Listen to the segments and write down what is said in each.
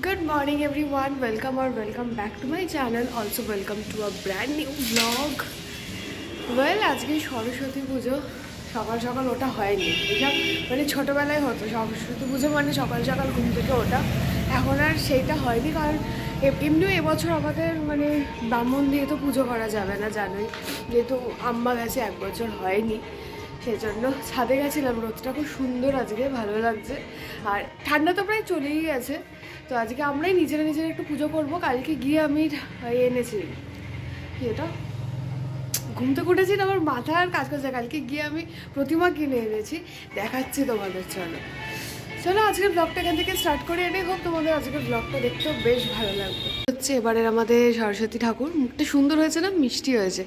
Good morning everyone, welcome back to my channel. Also welcome to a brand new vlog. Well, আজকে সরস্বতী পুজো সকাল সকাল ওটা হয়নি। এটা মানে ছোটবেলায় হতো সরস্বতী পুজো মানে সকাল সকাল ঘুম থেকে ওটা। এখন আর সেইটা হয়নি কারণ এমনিও এবছর আমাদের মানে ব্রাহ্মণ দিয়ে তো পুজো করা যাবে না জানোই, যেহেতু আম্মা গেছে 1 বছর হয়নি, সেই জন্য ছাদে গেছিলাম। রোদটা খুব সুন্দর আজকে, ভালো লাগছে। আর ঠান্ডা তো প্রায় চলেই গেছে, তো আজকে আমরাই নিজেরা একটু পুজো করব। কালকে গিয়ে আমি এনেছি কি এটা, ঘুম থেকে উঠেছি না, আমার মাথা আর কাজ করছে। কালকে গিয়ে আমি প্রতিমা কিনে এনেছি, দেখাচ্ছি তোমাদের। চলো আজকের ব্লগটা এখান থেকে স্টার্ট করে এনে হোক তোমাদের আজকের ব্লগটা দেখতেও বেশ ভালো লাগবে। হচ্ছে এবারের আমাদের সরস্বতী ঠাকুর মুখটা সুন্দর হয়েছে না, মিষ্টি হয়েছে,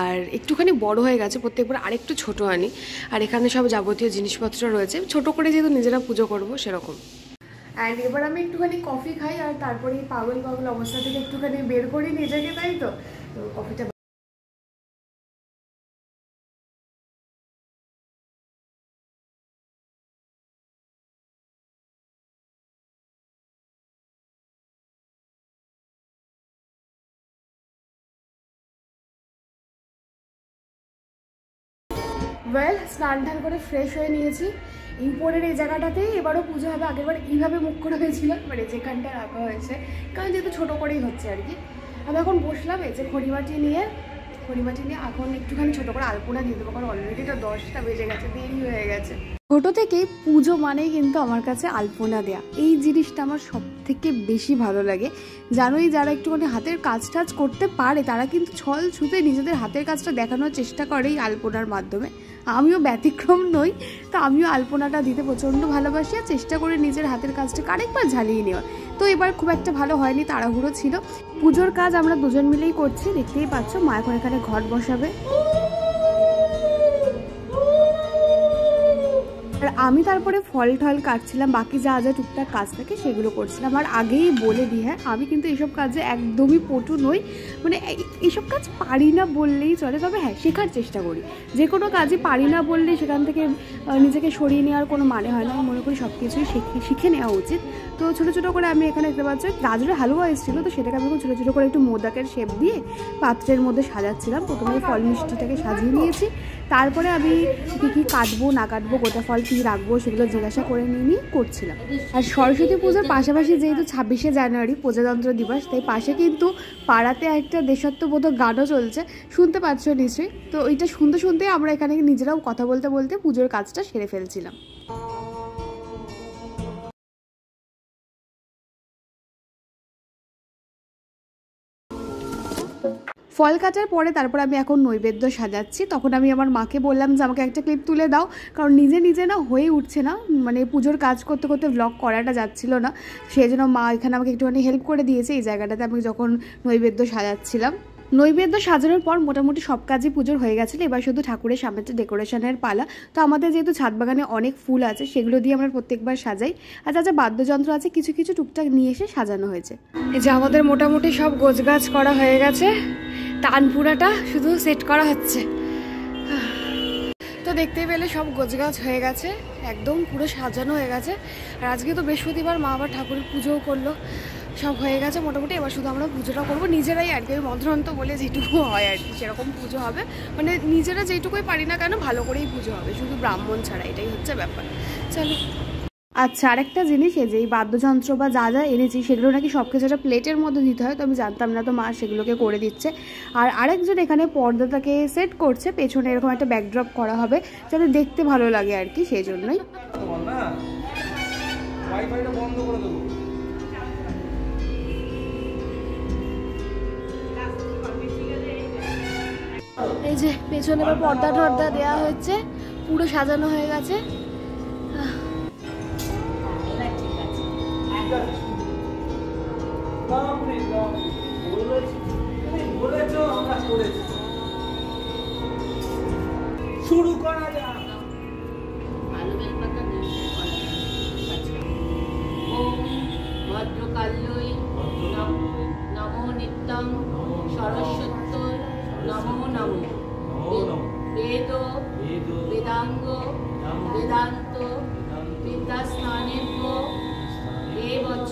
আর একটুখানি বড় হয়ে গেছে। প্রত্যেকবার আরেকটু ছোট আনি। আর এখানে সব যাবতীয় জিনিসপত্র রয়েছে, ছোট করে যেহেতু নিজেরা পুজো করবো সেরকম। অ্যান্ড এবার আমি একটুখানি কফি খাই, আর তারপরে এই পাগল অবস্থা থেকে একটুখানি বের করি নিজেকে, তাই তো কফিটা। ওয়েল, স্নান টান করে ফ্রেশ হয়ে নিয়েছি। এই উপরের এই জায়গাটাতেই এবারও পুজো হবে। আগেরবার এইভাবে মুখ করে হয়েছিল, মানে যেখানটা রাখা হয়েছে, কারণ যেহেতু ছোটো করেই হচ্ছে আর কি। আমি এখন বসলাম এই যে খড়িমাটি নিয়ে এখন একটুখানি ছোটো করে আলপনা দিয়ে দেবো, কারণ অলরেডি তো 10টা বেজে গেছে, দেরি হয়ে গেছে। ছোটো থেকেই পুজো মানেই কিন্তু আমার কাছে আলপনা দেয়া, এই জিনিসটা আমার সব থেকে বেশি ভালো লাগে। জানোই, যারা একটুখানি হাতের কাজ টাজ করতে পারে তারা কিন্তু ছল ছুতে নিজেদের হাতের কাজটা দেখানোর চেষ্টা করে এই আলপনার মাধ্যমে। আমিও ব্যতিক্রম নই, তো আমিও আলপনাটা দিতে প্রচণ্ড ভালোবাসি, আর চেষ্টা করে নিজের হাতের কাজটাকে আরেকবার ঝালিয়ে নেওয়া। তো এবার খুব একটা ভালো হয়নি, তাড়াহুড়ো ছিল। পুজোর কাজ আমরা দুজন মিলেই করছি, দেখতেই পাচ্ছ। মা এখন এখানে ঘট বসাবে, আর আমি তারপরে ফল ঠল কাটছিলাম, বাকি যা যা টুকটাক কাজ থাকে সেগুলো করছিলাম। আর আগেই বলে দিই, হ্যাঁ, আমি কিন্তু এইসব কাজে একদমই পটু নই, মানে এইসব কাজ পারি না বললেই চলে। তবে হ্যাঁ, শেখার চেষ্টা করি। যে কোনো কাজই পারি না বললে সেখান থেকে নিজেকে সরিয়ে নেওয়ার কোনো মানে হয় না। আমি মনে করি সব কিছুই শিখে নেওয়া উচিত। তো ছোটো ছোটো করে আমি এখানে দেখতে পাচ্ছি গাজরের হালুয়া এসেছিলো, তো সেটাকে আমি ছোটো ছোটো করে একটু মোদকের শেপ দিয়ে পাত্রের মধ্যে সাজাচ্ছিলাম। প্রথমে ফল মিষ্টিটাকে সাজিয়ে নিয়েছি, তারপরে আমি কী কাটবো না কাটবো, গোটা ফল কী রাখবো সেগুলো জিজ্ঞাসা করে নিয়ে করছিলাম। আর সরস্বতী পুজোর পাশাপাশি যেহেতু 26শে জানুয়ারি প্রজাতন্ত্র দিবস, তাই পাশে কিন্তু পাড়াতে একটা দেশাত্মবোধক গানও চলছে, শুনতে পাচ্ছ নিশ্চয়ই। তো ওইটা শুনতে আমরা এখানে নিজেরাও কথা বলতে পুজোর কাজটা সেরে ফেলছিলাম। ফল কাটার পরে তারপর আমি এখন নৈবেদ্য সাজাচ্ছি। তখন আমি আমার মাকে বললাম যে আমাকে একটা ক্লিপ তুলে দাও, কারণ নিজে না হয়ে উঠছে না, মানে পুজোর কাজ করতে ভ্লগ করাটা যাচ্ছিল না। সেই জন্য মা এখানে আমাকে একটুখানি হেল্প করে দিয়েছে এই জায়গাটাতে, আমি যখন নৈবেদ্য সাজাচ্ছিলাম। নৈবেদ্য সাজানোর পর মোটামুটি সব কাজই পুজোর হয়ে গেছিলো। এবার শুধু ঠাকুরের সামনে ডেকোরেশনের পালা। তো আমাদের যেহেতু ছাদ বাগানে অনেক ফুল আছে, সেগুলো দিয়ে আমরা প্রত্যেকবার সাজাই। আর যা বাদ্যযন্ত্র আছে কিছু টুকটাক নিয়ে এসে সাজানো হয়েছে। এই যে আমাদের মোটামুটি সব গোছগাছ করা হয়ে গেছে, তানপুরাটা শুধু সেট করা হচ্ছে। তো দেখতেই পেলে সব গোছগাছ হয়ে গেছে, একদম পুরো সাজানো হয়ে গেছে। আর আজকে তো বৃহস্পতিবার, মা আবার ঠাকুরের পুজোও করলো, সব হয়ে গেছে মোটামুটি। এবার শুধু আমরা পুজোটা করবো নিজেরাই আর কি, ওই মন্ত্রন্ত বলে যেটুকু হয় আর কি সেরকম পুজো হবে। মানে নিজেরা যেটুকুই পারি না কেন ভালো করেই পুজো হবে, শুধু ব্রাহ্মণ ছাড়া, এটাই হচ্ছে ব্যাপার। চলো। আচ্ছা, আরেকটা জিনিস, এই যে এই বাদ্যযন্ত্র বা যা এনেছি সেগুলো নাকি সব কিছু একটা প্লেটের মধ্যে দিতে হয়, তো আমি জানতাম না, তো মা সেগুলোকে করে দিচ্ছে। আর আরেকজন এখানে পর্দাটাকে সেট করছে, পেছনে এরকম একটা ব্যাকড্রপ করা হবে যাতে দেখতে ভালো লাগে আর কি, সেই জন্যই। এই যে পেছনে এবার পর্দা দেওয়া হচ্ছে, পুরো সাজানো হয়ে গেছে। শুরু করা যাক। ভদ্রকাল্যই নমো নিত্যং সরস্বত্যৈ নমো নমো বেদ বেদাঙ্গ বেদান্ত বিদ্যাস্থানেভ্যো এবচ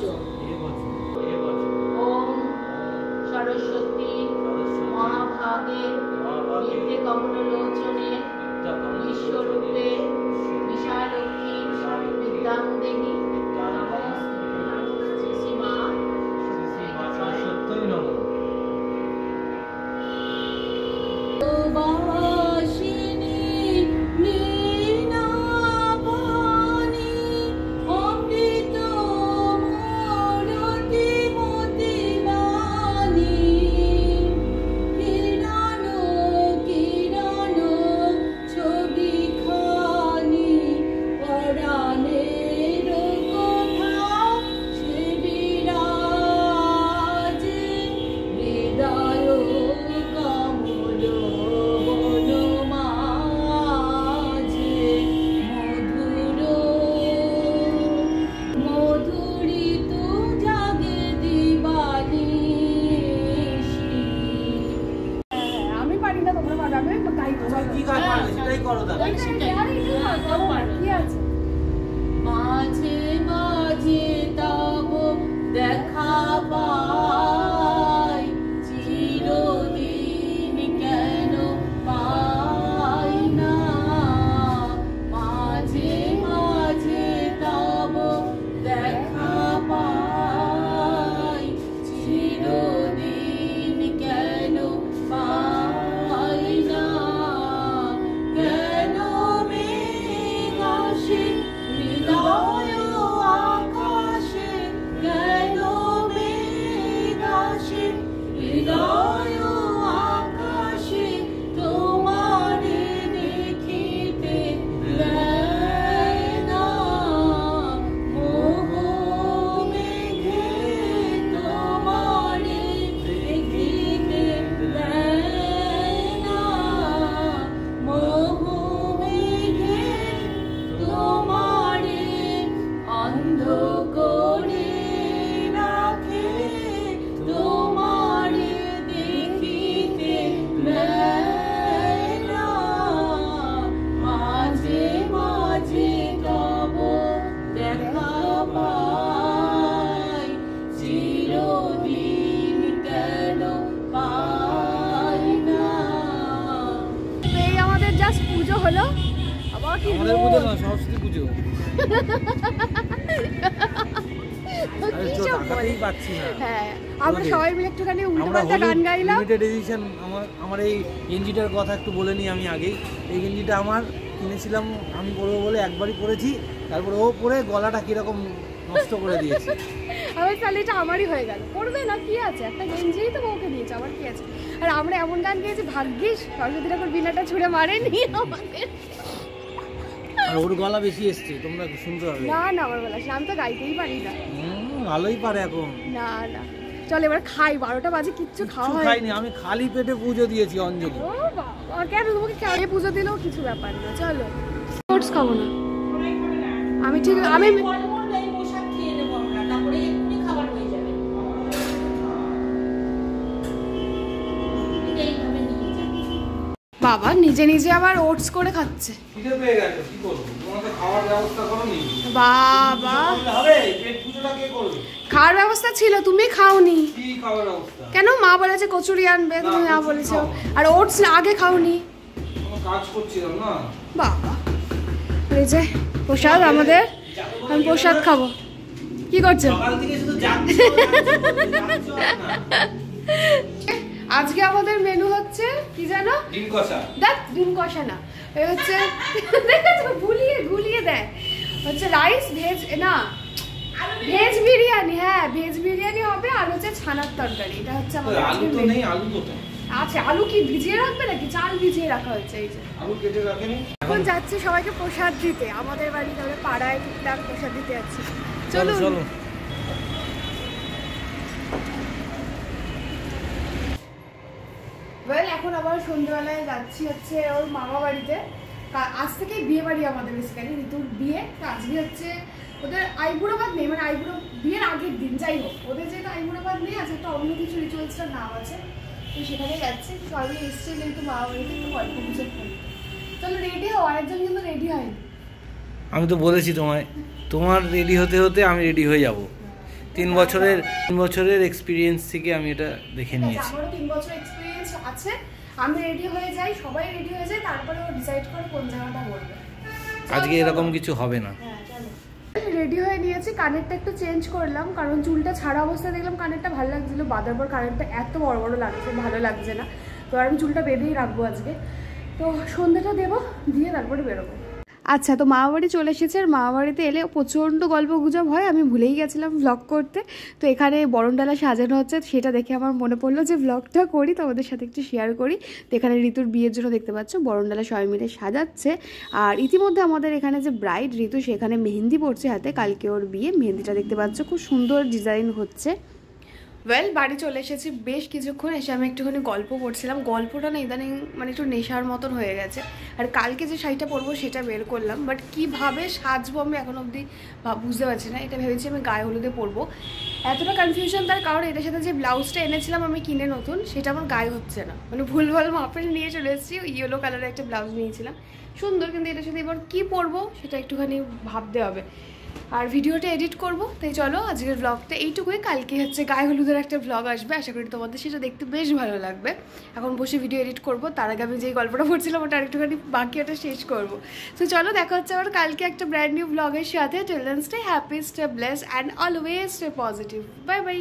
আমাদের পুজো না, সরস্বতী পুজো। হ্যাঁ, আমরা সবাই মিলে একটুখানি উল্টোপাল্টা গান গাইলাম। লিমিটেড এডিশন আমার এই গেঞ্জিটার কথা একটু বলে নিই আমি আগেই। এই গেঞ্জিটা আমার কিনেছিলাম আমি পরবো বলে একবারই পরেছি, তারপর ও পরে গলাটা কিরকম নষ্ট করে দিয়েছে। আমার তাহলে এটা আমারই হয়ে গেল, পড়বে না কি আছে, একটা গেঞ্জিই তো বউকে দিয়েছে, আমার কি আছে। আর আমরা এমন গান গেয়েছি, ভাগ্যিস সরস্বতী ঠাকুর বিনাটা ছুঁড়ে মারেনি আমাদের। আর ওর গলা বেশি এসছে, তোমরা শুনতে হবে। না না, আমার গলা আমি তো গাইতেই পারি না। ভালোই পারে এখন। না না, চল এবার খাই, 12টা বাজে কিচ্ছু খাওয়া হয়নি, আমি খালি পেটে পুজো দিয়েছি অঞ্জলি। ও বাবা, কেন তোমাকে খেয়ে পুজো দিলেও কিছু ব্যাপার না। চলো ওটস খাবো না আমি, ঠিক আমি বাবা নিজে নিজে আবার ওটস করে খাচ্ছে। বাবা খাওয়ার ব্যবস্থা ছিল, তুমি খাওনি কেন? মা বলেছে কচুরি আনবে, তুমি না বলেছো, আর ওটস আগে খাওনি। বাবা এই যে প্রসাদ আমাদের, আমি প্রসাদ খাবো। কি করছো? আজকে আমাদের মেনু হচ্ছে কি জানো? ডিম কষা। দেখ ডিম কষা না, এই হচ্ছে দেখো ভুলিয়ে গুলিয়ে দেয়, হচ্ছে রাইস ভেজ না ভেজ বিরিয়ানি। হ্যাঁ ভেজ বিরিয়ানি হবে, আর হচ্ছে ছানার তরকারি। এটা হচ্ছে আমাদের আলু তো নেই, আলু কোথায় আছে? আলু কি ভিজিয়ে রাখবে নাকি? চাল ভিজিয়ে রাখা হচ্ছে। এই যে আলু কেটে রাখেনি। এখন যাচ্ছি সবাইকে প্রসাদ দিতে, আমাদের বাড়ি তাহলে পাড়ায় টুকটাক প্রসাদ দিতে যাচ্ছি। চলো চলো। এখন আবার সন্ধ্যেবেলায় যাচ্ছি হচ্ছে ওর মামা বাড়িতে। আজ থেকে বিয়ে বাড়ি আমাদের, বেসিক্যালি ঋতুর বিয়ে। তো আজকে হচ্ছে ওদের আইবুড়ো ভাত নেই, মানে আইবুড়ো বিয়ের আগের দিন। যাই হোক, ওদের যেহেতু আইবুড়ো ভাত নেই, আজকে একটা অন্য কিছু রিচুয়ালসটার নাম আছে, তো সেখানে যাচ্ছি। সবাই এসছে যেহেতু মামা বাড়িতে, একটু গল্প গুজব করি। চলো রেডি হও, আরেকজন কিন্তু রেডি হয়নি। আমি তো বলেছি তোমায়, তোমার রেডি হতে হতে আমি রেডি হয়ে যাব। 3 বছরের এক্সপিরিয়েন্স থেকে আমি এটা দেখে নিয়েছি। আমারও 3 বছর এক্সপিরিয়েন্স আছে। আমি রেডি হয়ে যাই, সবাই রেডি হয়ে যায়, তারপরে ও ডিসাইড করে কোন জায়গাটা বলবে। আজকে এরকম কিছু হবে না। রেডি হয়ে নিয়েছি, কানেরটা একটু চেঞ্জ করলাম, কারণ চুলটা ছাড়া অবস্থায় দেখলাম কানেরটা ভালো লাগছিল, বাঁধার পর কানেরটা এত বড় বড় লাগছে, ভালো লাগছে না। তো আর আমি চুলটা বেঁধেই রাখবো আজকে। তো সন্ধ্যাটা দেবো, দিয়ে তারপরে বেরোবো। আচ্ছা, তো মামাবাড়ি চলে এসেছে। আর মামাবাড়িতে এলে প্রচণ্ড গল্প গুজব হয়, আমি ভুলেই গেছিলাম ভ্লগ করতে। তো এখানে বরণডালা সাজানো হচ্ছে, সেটা দেখে আমার মনে পড়লো যে ভ্লগটা করি, তোমাদের সাথে একটু শেয়ার করি। তো এখানে ঋতুর বিয়ের জন্য দেখতে পাচ্ছ বরণডালা সবাই মিলে সাজাচ্ছে। আর ইতিমধ্যে আমাদের এখানে যে ব্রাইড ঋতু, সেখানে মেহেন্দি পড়ছে হাতে, কালকে ওর বিয়ে। মেহেন্দিটা দেখতে পাচ্ছ খুব সুন্দর ডিজাইন হচ্ছে। বাড়ি চলে এসেছি বেশ কিছুক্ষণ। এসে আমি একটুখানি গল্প করছিলাম। গল্পটা না ইদানিং মানে একটু নেশার মতন হয়ে গেছে। আর কালকে যে শাড়িটা পরবো সেটা বের করলাম, বাট কীভাবে সাজবো আমি এখন অবধি বুঝতে পারছি না। এটা ভেবেছি আমি গায়ে হলুদে পরবো। এতটা কনফিউশন তার কারণ এটার সাথে যে ব্লাউজটা এনেছিলাম আমি কিনে নতুন, সেটা আমার গায়ে হচ্ছে না, মানে ভুলভাল মাপের নিয়ে চলে এসেছি। ইয়েলো কালারের একটা ব্লাউজ নিয়েছিলাম, সুন্দর, কিন্তু এটার সাথে এবার কী পরবো সেটা একটুখানি ভাবতে হবে। আর ভিডিওটা এডিট করব, তাই চলো আজকের ব্লগটা এইটুকুই। কালকে হচ্ছে গায়ে হলুদের একটা ব্লগ আসবে, আশা করি তোমাদের সেটা দেখতে বেশ ভালো লাগবে। এখন বসে ভিডিও এডিট করব, তার আগে আমি যেই গল্পটা পড়ছিলাম ওটা আরেকটুখানি বাকি, ওটা শেষ করব। তো চলো দেখা হচ্ছে আবার কালকে একটা ব্র্যান্ড নিউ ব্লগের সাথে। Till then stay happy, stay blessed and always stay positive. Bye by.